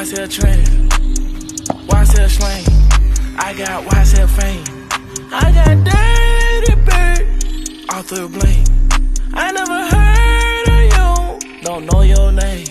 YSL trend, YSL slang. I got YSL fame. I got dirty bird, Arthur Blank. I never heard of you, don't know your name.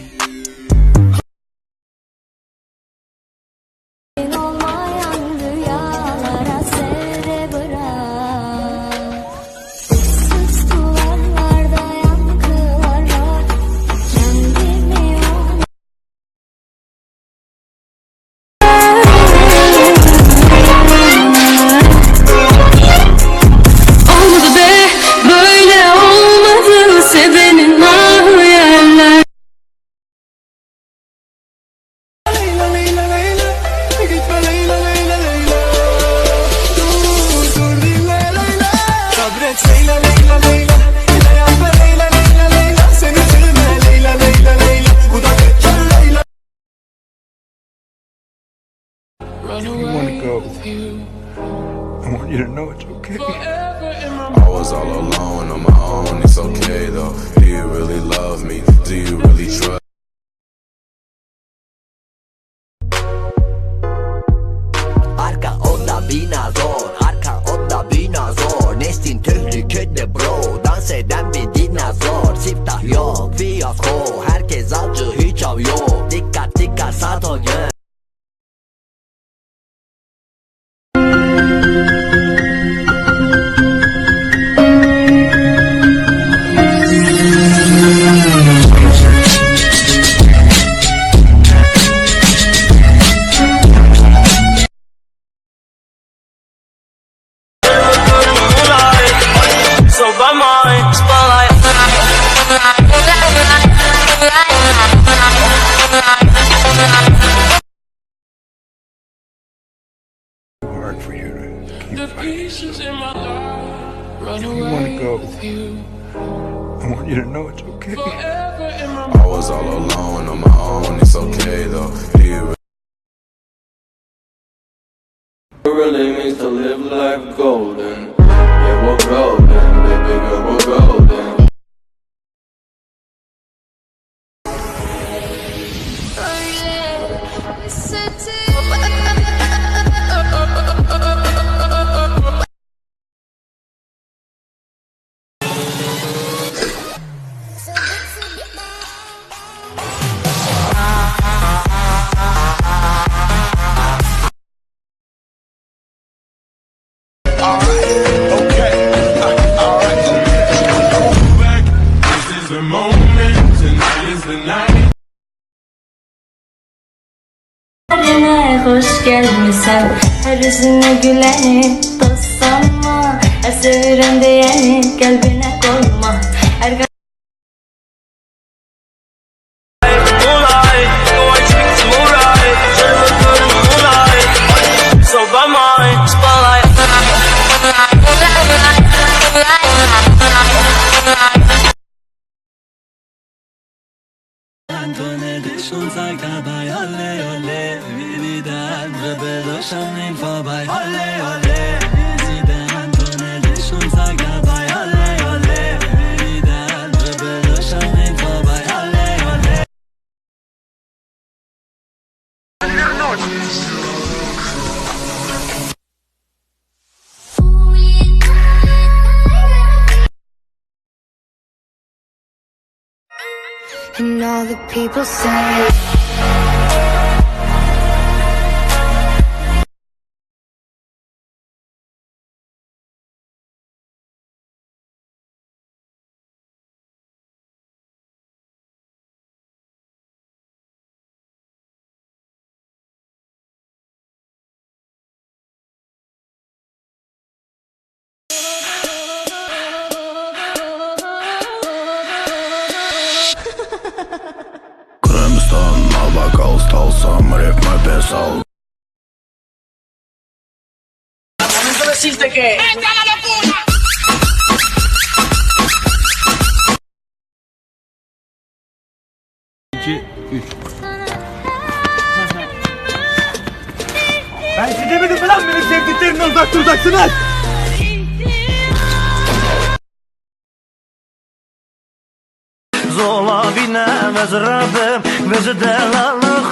If you want to go, I want you to know it's okay. I was all alone on my own, it's okay though. Do you really love me? Do you really trust? Arka onda bina zor, arka onda bina zor. Neslin tehlikede bro, dans eden bir dinozor. Siftah yok, fiyasko, herkes avcı hiç av yok. Dikkat dikkat sat o yön. Hard for you to keep fighting. If you want to go, I want you to know it's okay. I was all alone on my own, it's okay though. Do you really means to live life golden? Yeah, we're golden, baby girl, we're golden. Hoş gelmişsen her yüzüne güleni dost sanma. Her seviren diyeni kalbine koyma. Her And all the people say Decirte que Ben size demedim mi lan benim sevdiklerimden uzak duracaksınız? Zola binemez Rabbim bizi delalı